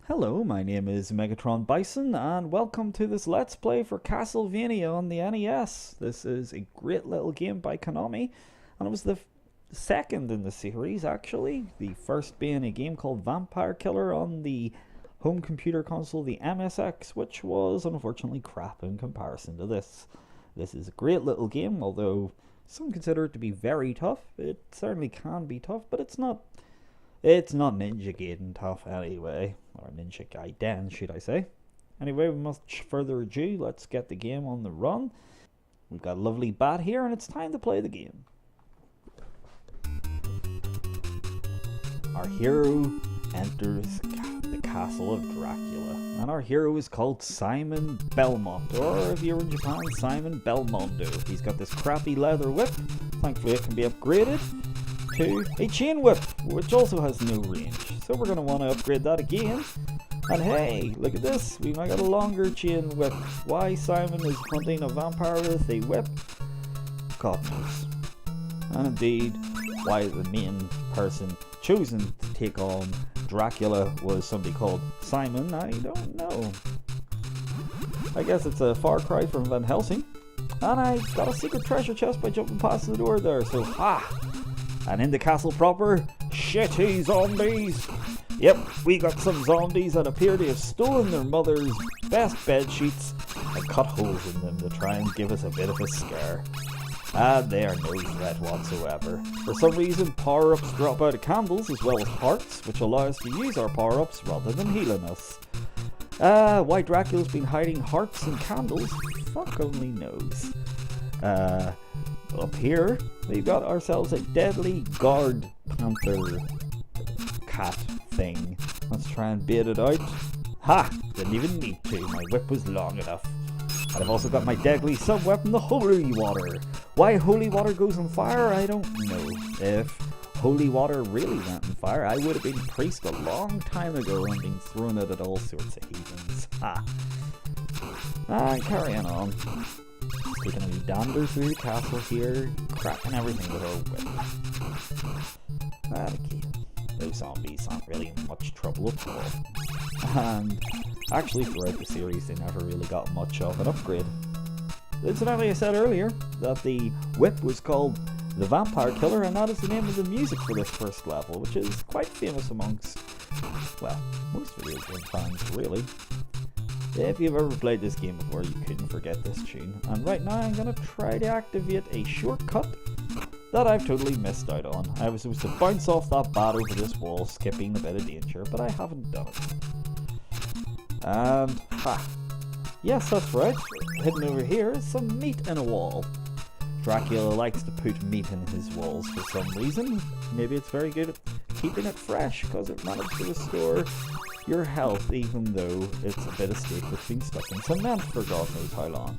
Hello, my name is Megatron Bison, and welcome to this Let's Play for Castlevania on the NES. This is a great little game by Konami, and it was the second in the series, actually. The first being a game called Vampire Killer on the home computer console, the MSX, which was unfortunately crap in comparison to this. This is a great little game, although some consider it to be very tough. It certainly can be tough, but it's not Ninja Gaiden tough anyway, or Ninja Gaiden, should I say. Anyway, without much further ado, let's get the game on the run. We've got a lovely bat here, and it's time to play the game. Our hero enters the castle of Dracula, and our hero is called Simon Belmont, or if you're in Japan, Simon Belmondo. He's got this crappy leather whip. Thankfully it can be upgraded to a chain whip, which also has no range. So we're going to want to upgrade that again. And hey, look at this, we've now got a longer chain whip. Why Simon is hunting a vampire with a whip, God knows. And indeed, why the main person chosen to take on Dracula was somebody called Simon, I don't know. I guess it's a far cry from Van Helsing. And I got a secret treasure chest by jumping past the door there, so and in the castle proper, shitty zombies. Yep, we got some zombies that appear to have stolen their mother's best bed sheets and cut holes in them to try and give us a bit of a scare. And they are no threat whatsoever. For some reason, power-ups drop out of candles as well as hearts, which allow us to use our power-ups rather than healing us. Why Dracula's been hiding hearts and candles, fuck only knows. Up here, we've got ourselves a deadly guard panther cat thing. Let's try and bait it out. Ha! Didn't even need to, my whip was long enough. And I've also got my deadly sub-weapon, the holy water. Why holy water goes on fire, I don't know. If holy water really went on fire, I would have been priest a long time ago and been throwing it at all sorts of heathens. Ha! And carrying on. Taking a wee dander through the castle here, cracking everything with our whip. And again, those zombies aren't really much trouble at all. And actually throughout the series they never really got much of an upgrade. Incidentally, I said earlier that the whip was called the Vampire Killer, and that is the name of the music for this first level, which is quite famous amongst, well, most video game fans really. If you've ever played this game before, you couldn't forget this tune. And right now I'm going to try to activate a shortcut that I've totally missed out on. I was supposed to bounce off that bat over this wall, skipping a bit of danger, but I haven't done it. And, yes, that's right. Hidden over here is some meat in a wall. Dracula likes to put meat in his walls for some reason. Maybe it's very good at keeping it fresh, because it managed to restore your health, even though it's a bit of steak that's been stuck in cement for God knows how long.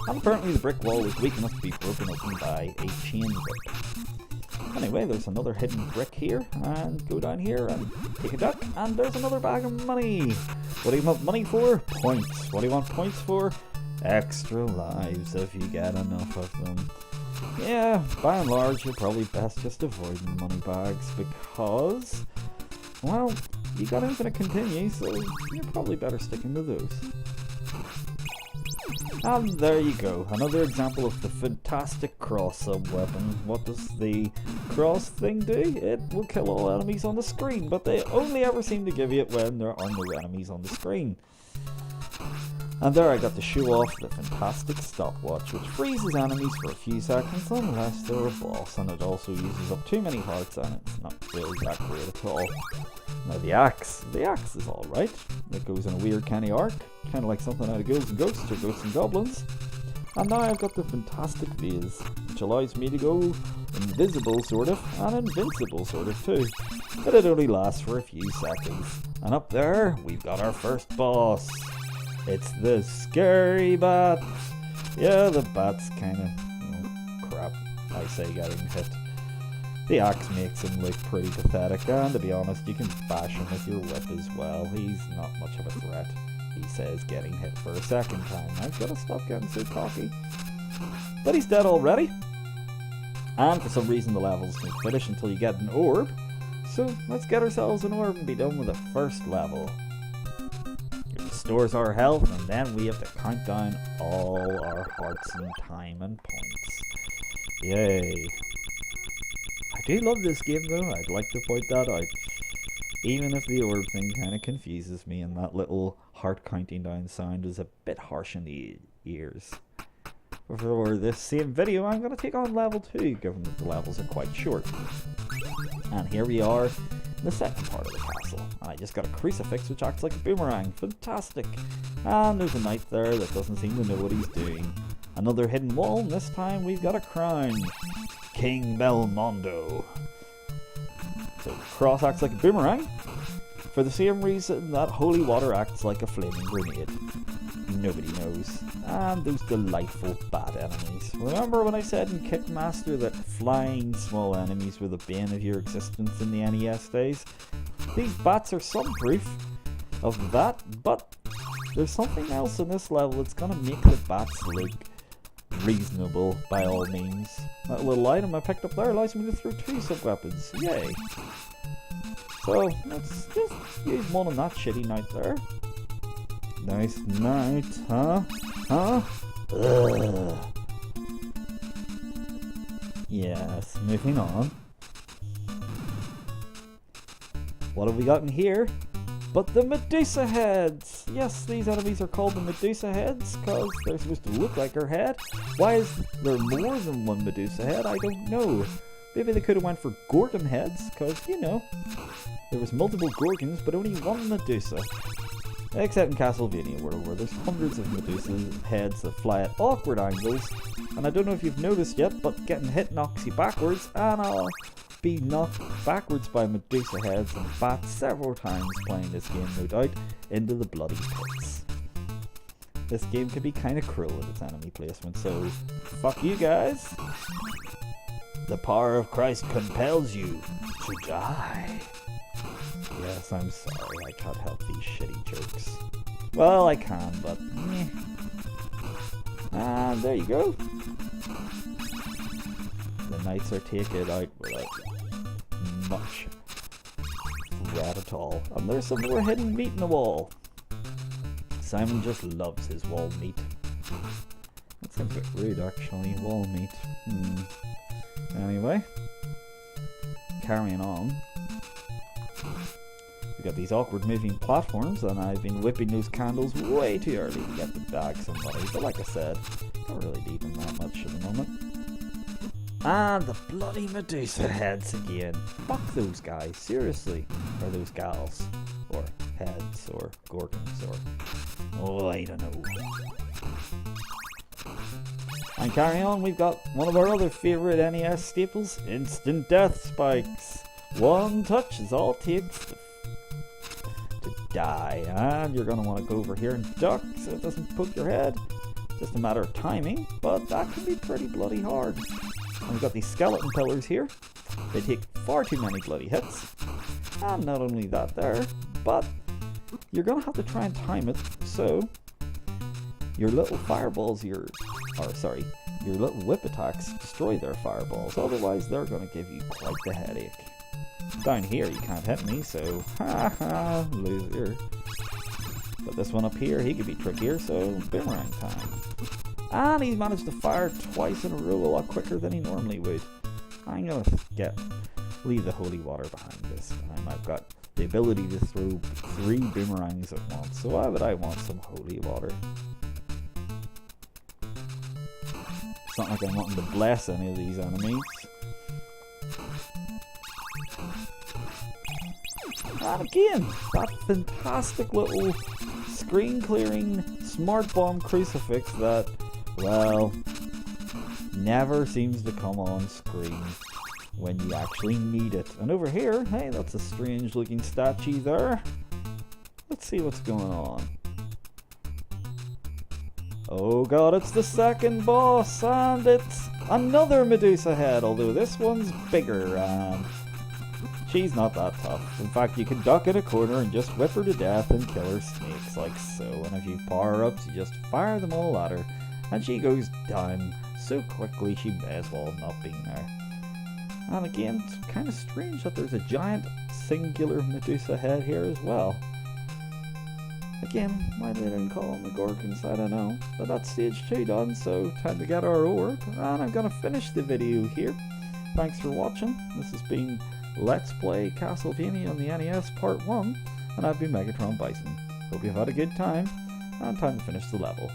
And apparently the brick wall was weak enough to be broken open by a chain whip. Anyway, there's another hidden brick here, and go down here and take a duck, and there's another bag of money. What do you want money for? Points. What do you want points for? Extra lives, if you get enough of them. Yeah, by and large, you're probably best just avoiding money bags because, well, you got infinite continue, so you're probably better sticking to those. And there you go, another example of the fantastic cross sub-weapon. What does the cross thing do? It will kill all enemies on the screen, but they only ever seem to give you it when there are no enemies on the screen. And there I got to show off the fantastic stopwatch, which freezes enemies for a few seconds unless they're a boss, and it also uses up too many hearts, and it's not really that great at all. Now the axe is alright. It goes in a weird kind of arc, kind of like something out of Ghouls and Ghosts or Ghosts and Goblins. And now I've got the fantastic vase, which allows me to go invisible sort of, and invincible sort of too. But it only lasts for a few seconds. And up there, we've got our first boss. It's the scary bat. Yeah, the bat's kind of crap, I say, getting hit. The axe makes him look pretty pathetic, and to be honest, you can bash him with your whip as well. He's not much of a threat. He says getting hit for a second time. I've got to stop getting so cocky. But he's dead already. And for some reason the levels don't finish until you get an orb. So let's get ourselves an orb and be done with the first level. It restores our health, and then we have to count down all our hearts and time and points. Yay. I do love this game though, I'd like to point that out. Even if the orb thing kind of confuses me and that little heart counting down sound is a bit harsh in the ears. But for this same video, I'm going to take on level 2, given that the levels are quite short. And here we are in the second part of the castle. I just got a crucifix which acts like a boomerang. Fantastic. And there's a knight there that doesn't seem to know what he's doing. Another hidden wall, and this time we've got a crown. King Belmondo. So cross acts like a boomerang, for the same reason that holy water acts like a flaming grenade. Nobody knows. And those delightful bat enemies. Remember when I said in Kickmaster that flying small enemies were the bane of your existence in the NES days? These bats are some proof of that, but there's something else in this level that's gonna make the bats look reasonable by all means. That little item I picked up there allows me to throw 2 sub-weapons. Yay. So let's just use one on that shitty knight there. Nice knight, huh? Huh? Ugh. Yes, moving on. What have we got in here? But the Medusa heads! Yes, these enemies are called the Medusa heads because they're supposed to look like her head. Why is there more than one Medusa head? I don't know. Maybe they could have went for Gorgon heads because, you know, there was multiple Gorgons but only one Medusa. Except in Castlevania World, where there's hundreds of Medusa heads that fly at awkward angles. And I don't know if you've noticed yet, but getting hit knocks you backwards, and I'll be knocked backwards by Medusa heads and bats several times playing this game, no doubt, into the bloody pits. This game can be kind of cruel with its enemy placement, so fuck you guys. The power of Christ compels you to die. Yes, I'm sorry, I can't help these shitty jokes. Well, I can, but meh. And there you go. The knights are taken out without much threat at all. And there's some more hidden meat in the wall. Simon just loves his wall meat. That sounds a bit rude, actually. Wall meat. Anyway, carrying on. We've got these awkward moving platforms, and I've been whipping those candles way too early to get to bag somebody. But like I said, not really needing that much at the moment. And the bloody Medusa heads again. Fuck those guys, seriously. Or those gals. Or heads, or gorgons, or... oh, I don't know. And carrying on, we've got one of our other favourite NES staples, instant death spikes. One touch is all it takes to die. And you're going to want to go over here and duck so it doesn't poke your head. Just a matter of timing, but that can be pretty bloody hard. And we've got these skeleton pillars here. They take far too many bloody hits. And not only that there, but you're going to have to try and time it so your little fireballs, your little whip attacks destroy their fireballs. Otherwise, they're going to give you quite the headache. Down here, you can't hit me, so haha, loser. But this one up here, he could be trickier, so boomerang time. And he's managed to fire twice in a row a lot quicker than he normally would. I'm going to leave the holy water behind this time. I've got the ability to throw 3 boomerangs at once, so why would I want some holy water? It's not like I'm wanting to bless any of these enemies. And again, that fantastic little screen-clearing smart bomb crucifix that, well, never seems to come on screen when you actually need it. And over here, hey, that's a strange-looking statue there. Let's see what's going on. Oh god, it's the second boss, and it's another Medusa head, although this one's bigger, and she's not that tough. In fact, you can duck in a corner and just whip her to death and kill her snakes like so. And if you power-ups, you just fire them all at her, and she goes down so quickly she may as well not be there. And again, it's kind of strange that there's a giant singular Medusa head here as well. Again, why they didn't call them the Gorgons, I don't know. But that's stage 2 done, so time to get our orb. And I'm gonna finish the video here. Thanks for watching. This has been Let's Play Castlevania on the NES Part 1. And I've been Megatron Bison. Hope you've had a good time. And time to finish the level.